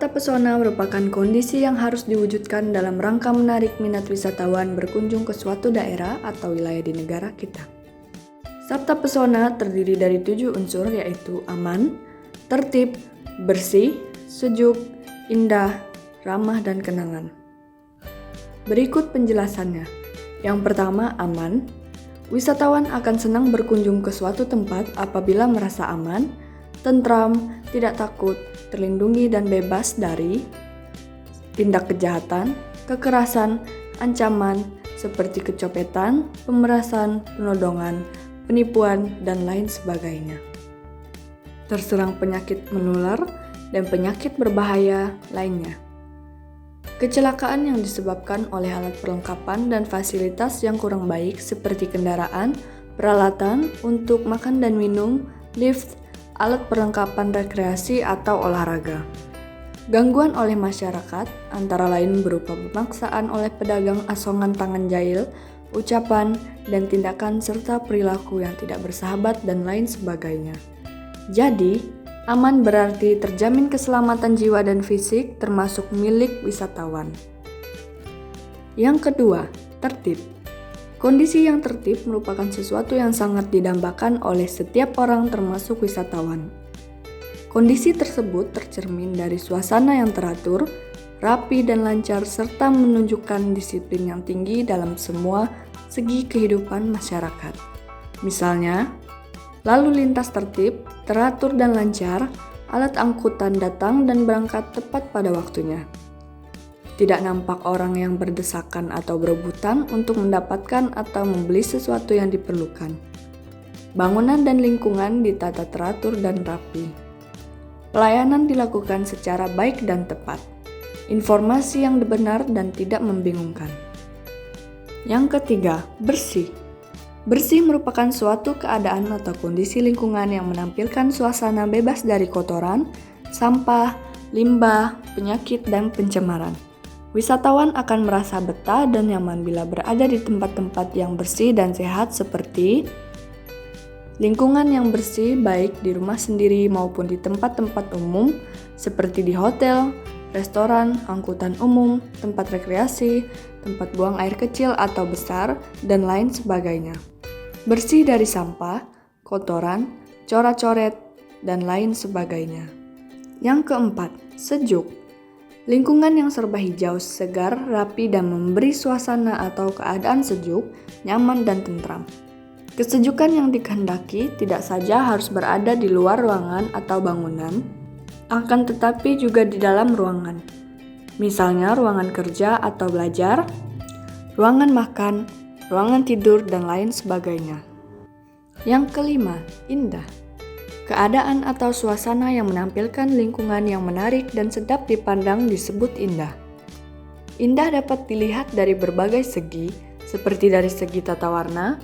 Wisata pesona merupakan kondisi yang harus diwujudkan dalam rangka menarik minat wisatawan berkunjung ke suatu daerah atau wilayah di negara kita. Wisata pesona terdiri dari 7 unsur yaitu aman, tertib, bersih, sejuk, indah, ramah, dan kenangan. Berikut penjelasannya. Yang pertama, aman. Wisatawan akan senang berkunjung ke suatu tempat apabila merasa aman, tentram, tidak takut, terlindungi dan bebas dari tindak kejahatan, kekerasan, ancaman seperti kecopetan, pemerasan, penodongan, penipuan, dan lain sebagainya. Terserang penyakit menular dan penyakit berbahaya lainnya. Kecelakaan yang disebabkan oleh alat perlengkapan dan fasilitas yang kurang baik seperti kendaraan, peralatan untuk makan dan minum, lift, alat perlengkapan rekreasi atau olahraga. Gangguan oleh masyarakat antara lain berupa pemaksaan oleh pedagang asongan tangan jahil, ucapan dan tindakan serta perilaku yang tidak bersahabat dan lain sebagainya. Jadi, aman berarti terjamin keselamatan jiwa dan fisik termasuk milik wisatawan. Yang kedua, tertib. Kondisi yang tertib merupakan sesuatu yang sangat didambakan oleh setiap orang termasuk wisatawan. Kondisi tersebut tercermin dari suasana yang teratur, rapi dan lancar serta menunjukkan disiplin yang tinggi dalam semua segi kehidupan masyarakat. Misalnya, lalu lintas tertib, teratur dan lancar, alat angkutan datang dan berangkat tepat pada waktunya. Tidak nampak orang yang berdesakan atau berebutan untuk mendapatkan atau membeli sesuatu yang diperlukan. Bangunan dan lingkungan ditata teratur dan rapi. Pelayanan dilakukan secara baik dan tepat. Informasi yang benar dan tidak membingungkan. Yang ketiga, bersih. Bersih merupakan suatu keadaan atau kondisi lingkungan yang menampilkan suasana bebas dari kotoran, sampah, limbah, penyakit, dan pencemaran. Wisatawan akan merasa betah dan nyaman bila berada di tempat-tempat yang bersih dan sehat seperti lingkungan yang bersih baik di rumah sendiri maupun di tempat-tempat umum seperti di hotel, restoran, angkutan umum, tempat rekreasi, tempat buang air kecil atau besar, dan lain sebagainya. Bersih dari sampah, kotoran, coret-coret, dan lain sebagainya. Yang keempat, sejuk. Lingkungan yang serba hijau, segar, rapi, dan memberi suasana atau keadaan sejuk, nyaman, dan tentram. Kesejukan yang dikehendaki tidak saja harus berada di luar ruangan atau bangunan, akan tetapi juga di dalam ruangan. Misalnya ruangan kerja atau belajar, ruangan makan, ruangan tidur, dan lain sebagainya. Yang kelima, indah. Keadaan atau suasana yang menampilkan lingkungan yang menarik dan sedap dipandang disebut indah. Indah dapat dilihat dari berbagai segi, seperti dari segi tata warna,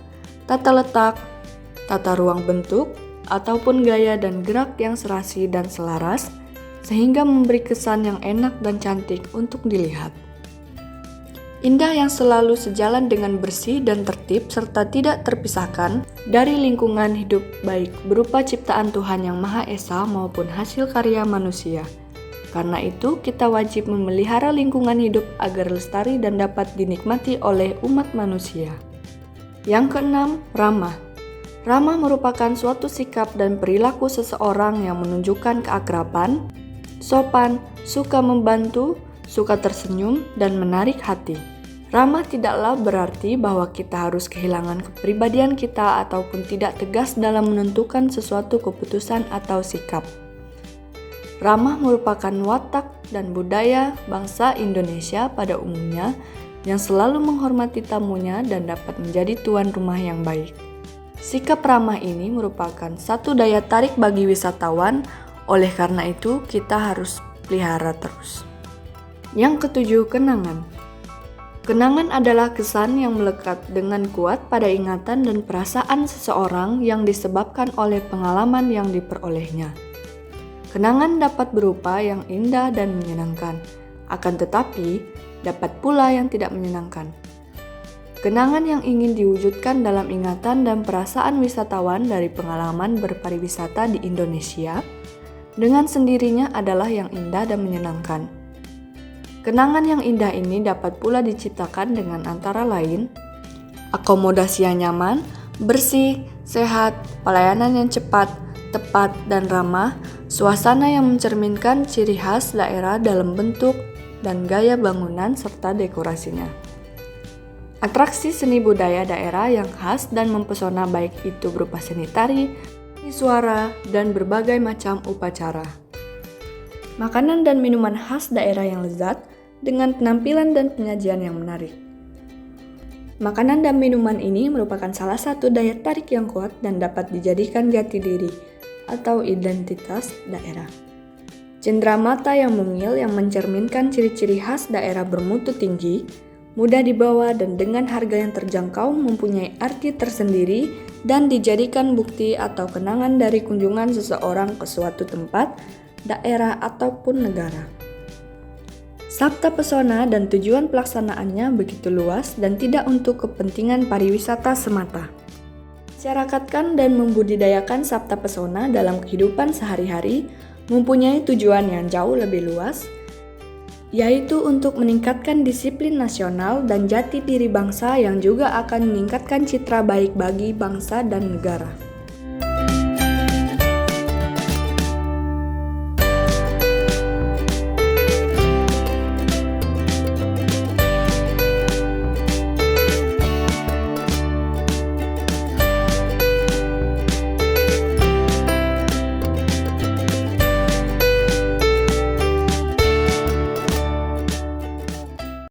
tata letak, tata ruang bentuk, ataupun gaya dan gerak yang serasi dan selaras, sehingga memberi kesan yang enak dan cantik untuk dilihat. Indah yang selalu sejalan dengan bersih dan tertib serta tidak terpisahkan dari lingkungan hidup baik berupa ciptaan Tuhan Yang Maha Esa maupun hasil karya manusia. Karena itu, kita wajib memelihara lingkungan hidup agar lestari dan dapat dinikmati oleh umat manusia. Yang keenam, ramah. Ramah merupakan suatu sikap dan perilaku seseorang yang menunjukkan keakraban, sopan, suka membantu, suka tersenyum, dan menarik hati. Ramah tidaklah berarti bahwa kita harus kehilangan kepribadian kita ataupun tidak tegas dalam menentukan sesuatu keputusan atau sikap. Ramah merupakan watak dan budaya bangsa Indonesia pada umumnya yang selalu menghormati tamunya dan dapat menjadi tuan rumah yang baik. Sikap ramah ini merupakan satu daya tarik bagi wisatawan, oleh karena itu kita harus pelihara terus. Yang ketujuh, kenangan. Kenangan adalah kesan yang melekat dengan kuat pada ingatan dan perasaan seseorang yang disebabkan oleh pengalaman yang diperolehnya. Kenangan dapat berupa yang indah dan menyenangkan, akan tetapi dapat pula yang tidak menyenangkan. Kenangan yang ingin diwujudkan dalam ingatan dan perasaan wisatawan dari pengalaman berpariwisata di Indonesia dengan sendirinya adalah yang indah dan menyenangkan. Kenangan yang indah ini dapat pula diciptakan dengan antara lain akomodasi yang nyaman, bersih, sehat, pelayanan yang cepat, tepat, dan ramah, suasana yang mencerminkan ciri khas daerah dalam bentuk dan gaya bangunan serta dekorasinya. Atraksi seni budaya daerah yang khas dan mempesona baik itu berupa seni tari, seni suara, dan berbagai macam upacara. Makanan dan minuman khas daerah yang lezat dengan penampilan dan penyajian yang menarik. Makanan dan minuman ini merupakan salah satu daya tarik yang kuat dan dapat dijadikan jati diri atau identitas daerah. Cendera mata yang mungil yang mencerminkan ciri-ciri khas daerah bermutu tinggi, mudah dibawa dan dengan harga yang terjangkau mempunyai arti tersendiri dan dijadikan bukti atau kenangan dari kunjungan seseorang ke suatu tempat, daerah ataupun negara. Sabta pesona dan tujuan pelaksanaannya begitu luas dan tidak untuk kepentingan pariwisata semata. Masyarakatkan dan membudidayakan sabta pesona dalam kehidupan sehari-hari mempunyai tujuan yang jauh lebih luas, yaitu untuk meningkatkan disiplin nasional dan jati diri bangsa yang juga akan meningkatkan citra baik bagi bangsa dan negara.